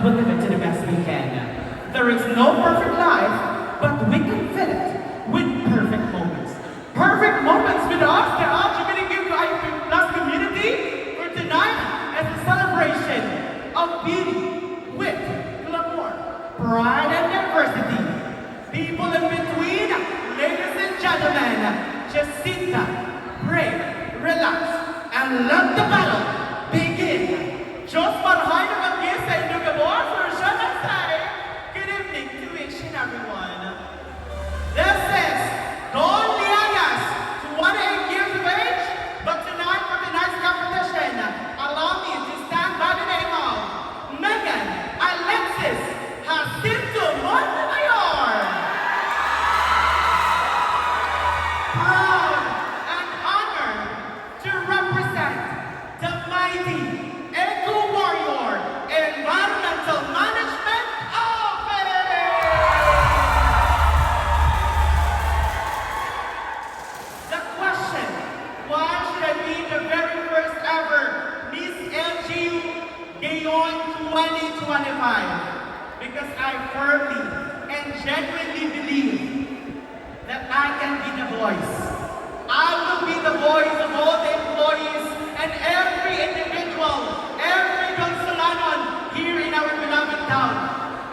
we'll live it to the best we can. There is no perfect life, but we can fill it with perfect moments. Perfect moments with us, the LGBTQIA plus community, for tonight as a celebration of beauty, wit, glamour, pride, and diversity. People in between, ladies and gentlemen, just sit back, pray, relax, and let the battle begin. Diyos marhay na mag-yes sa inyong gabor, for siya na say, good evening to each and everyone. This is Don Liagas, 28 years of age, but tonight for tonight's competition, allow me to stand by the name of Megan Alexis Jacinto Montemayor. Proud and honored to represent the mighty Eco Warrior Environmental Management Office. The question, why should I be the very first ever Miss LGU Gayon 2025? Because I firmly and genuinely believe that I can be the voice. I will be the voice of all the employees and every individual, every Consolanon here in our beloved town.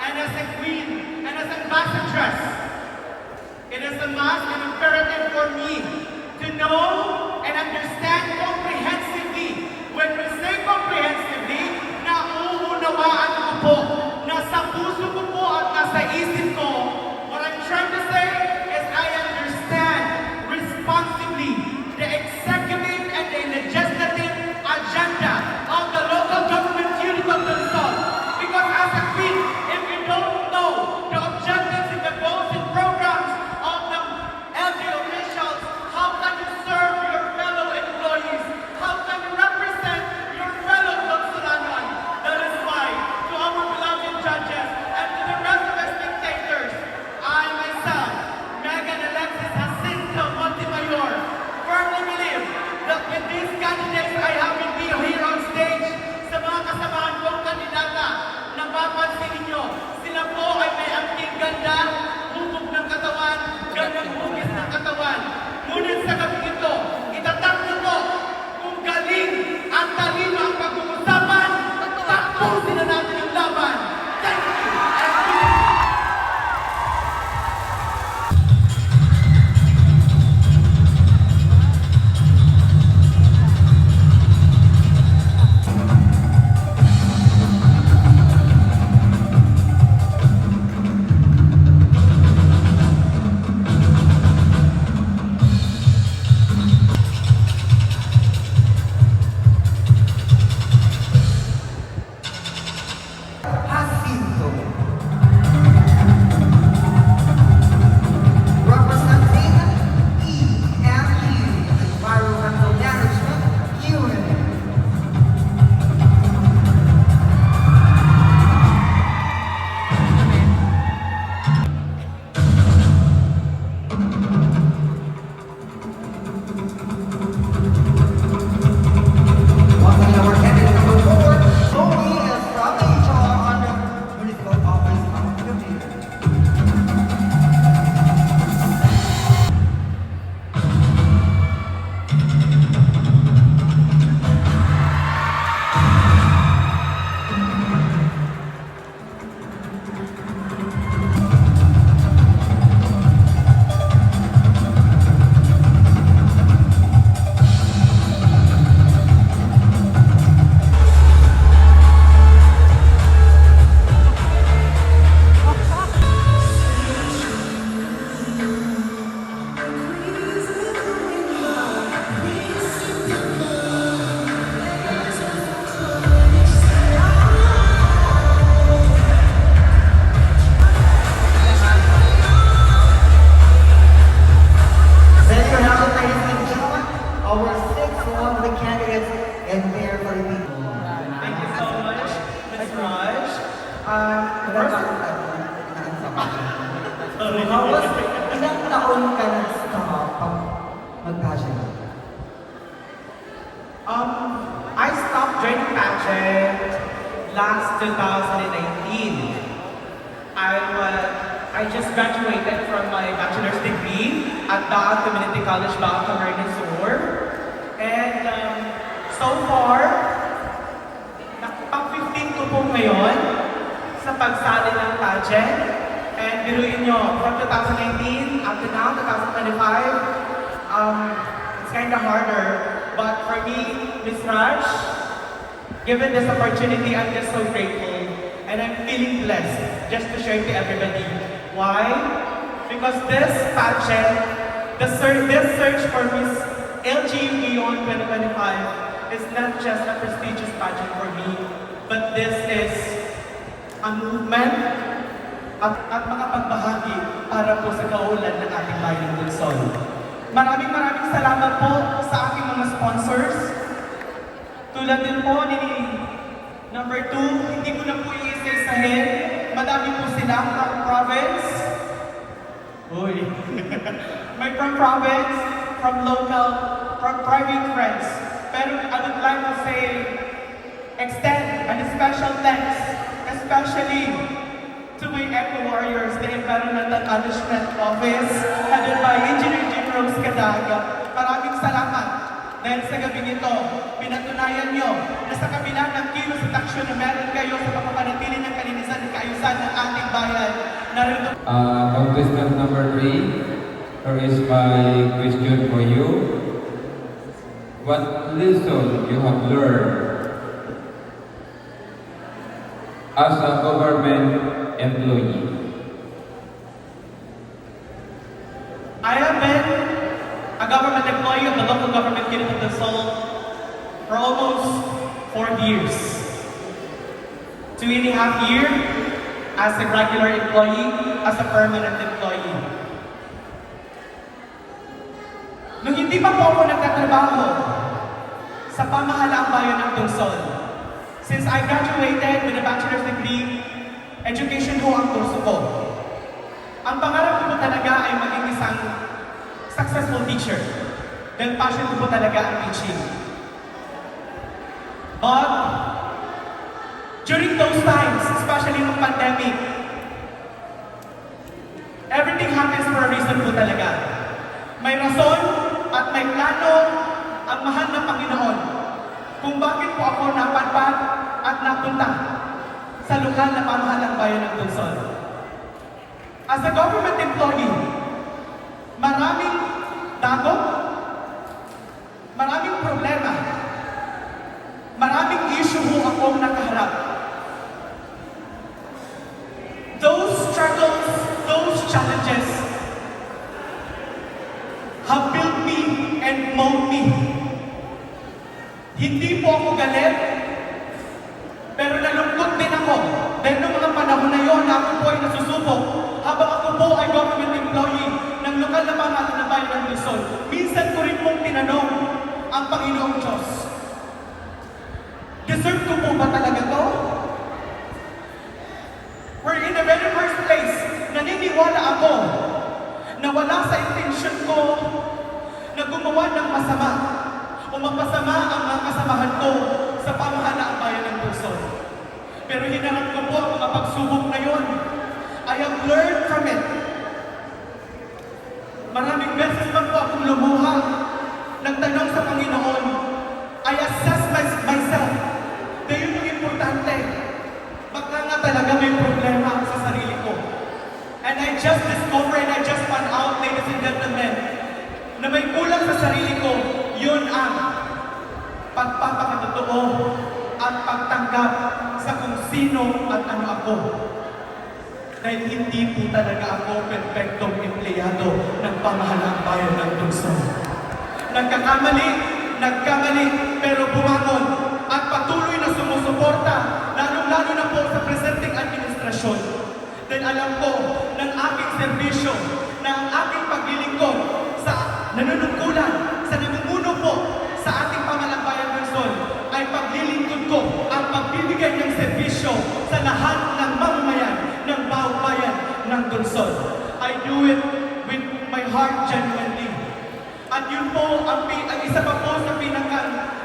And as a queen and as ambassadress, it is a must and imperative for me to know and understand comprehensively. When we say comprehensively, nauunawaan ko po, nasa puso ko po at nasa isip ko. What I'm trying to say is I understand responsibly the executive and the legislative agenda of the local government unit of Luzon. Because as a queen, if you don't know the objectives and the goals and programs of the LG officials, how can you serve your fellow employees? How can you represent your fellow Consolanon? That is why, to our beloved judges and to the rest of the spectators, I myself, Megan Alexis Jacinto Montemayor, firmly believe that with these candidates I have with me here on stage, sa mga kasamahan kong kandidata, napapansin ninyo, sila po ay may angking ganda, hubog ng katawan, gandang hugis ng katawan. Ngunit sa gabi ito, itatakbo ko kung galing at talino ang pag-uusapan, tapusin na natin ang laban. Thank you! And good evening. Jacinto, representing EMU, Environmental Management Unit. Welcome to our candidate number 4. Tony is from the HR under Municipal Office of the Mayor. There you have it, ladies and gentlemen, our 6 lovely candidates and there for the people. Thank you so much, Ms. Raj. How was, ilang taon ka nag-stop mag-pageant? I stopped joining pageant last 2019. I just graduated from my bachelor's degree at Daan Community College, Camarines Sur. And so far, nakapag-15 ko po ngayon sa pagsali ng pageant. And biruin nyo, from 2019 up to now, 2025, it's kind of harder. But for me, Ms. Raj, given this opportunity, I'm just so grateful. And I'm feeling blessed just to share to everybody. Why? Because this pageant, this search for Miss LG Beyond 2025 is not just a prestigious pageant for me, but this is a movement at makapagbahagi para po sa kaulan ng ating bayan ng Luzon. Maraming salamat po sa aking mga sponsors. Tulad din po ni number 2, hindi ko na po i-isa-isahin. Madami po sila from province. Uy. May from province, from local, from private friends. Pero I would like to say, extend a special thanks, especially to my Eco Warriors, the Environmental Management Office, headed by Engineer Jim Rose Cadaga. Maraming salamat. Dahil sa gabing ito, pinatunayan nyo na sa kabila ng kilos at aksyon na meron kayo sa pagpapanatili ng kalinisan at kaayusan ng ating bayan. Narito. Contestant number 3, here is my question for you. What lesson you have learned as a government employee? I have been a government employee of the local government unit of the Sol for almost 4 years. 2.5 years as a regular employee, as a permanent employee. Nung hindi pa po ako nagtatrabaho sa pamahalaang bayan ng Luzon, since I graduated with a bachelor's degree, education ho ang kurso ko. Ang pangarap ko po talaga ay maging isang successful teacher. Dahil passion ko po talaga ang teaching. But, during those times, especially nung pandemic, everything happens for a reason po talaga. May rason at may plano ang mahal na Panginoon kung bakit po ako napadpad at napunta sa lokal na pamahalang bayan ng Luzon. As a government employee, maraming dagok, maraming problema, maraming issue ho akong nakaharap. Those struggles, those challenges have built me and molded me. Hindi po ako galit, pero nalungkot din ako dahil noong mga panahon na yon, ako po ay nasusubok habang ako po ay government employee ng lokal na pamahalaan ng bayan ng Luzon. Minsan ko rin pong tinanong ang Panginoong Diyos, deserve ko po ba talaga to? Where in the very first place, naniniwala ako na wala sa intensyon ko na gumawa ng masama o mapasama ang mga kasamahan ko sa pamahalaang bayan ng Luzon. Pero hinarap ko po ang mga pagsubok na yon. I have learned from it. Maraming beses man po akong lumuha, nagtanong sa Panginoon. I assess myself. Dahil yung importante, baka nga talaga may problema sa sarili ko. And I just discovered and I just found out, ladies and gentlemen, na may kulang sa sarili ko, yun ang pagpapakatotoo at pagtanggap sa kung sino at ano ako. Dahil hindi po talaga ako perfectong empleyado ng pamahalaang bayan ng Luzon. Nagkamali, pero bumangon at patuloy na sumusuporta, lalong-lalo na po sa presenting administrasyon. Dahil alam ko ng aking serbisyo, na ang aking paglilingkod sa nanunungkulan, sa namumuno po sa ating pamahalaang bayan ng Luzon, ay paglilingkod ko ang pagbibigay ng serbisyo sa lahat ng mamamayan ng bawat bayan ng Luzon. I do it with my heart genuinely. At yun po ang isa pa po sa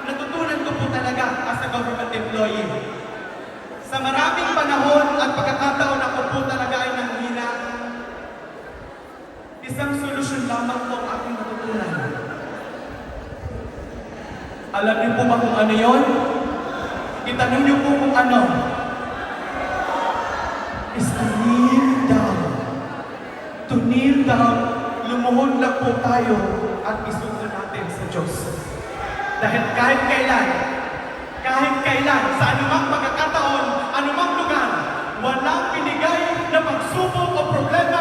natutunan ko po talaga as a government employee. Sa maraming panahon at pagkakataon ako po talaga ay nanghina, isang solusyon lamang po ang aking natutunan. Alam niyo po ba kung ano yon? Itanong niyo po kung ano. Is to kneel down. To kneel down, lumuhod lang po tayo at isuko natin sa Diyos. Dahil kahit kailan, sa anumang pagkakataon, anumang lugar, walang binigay na pagsubok o problema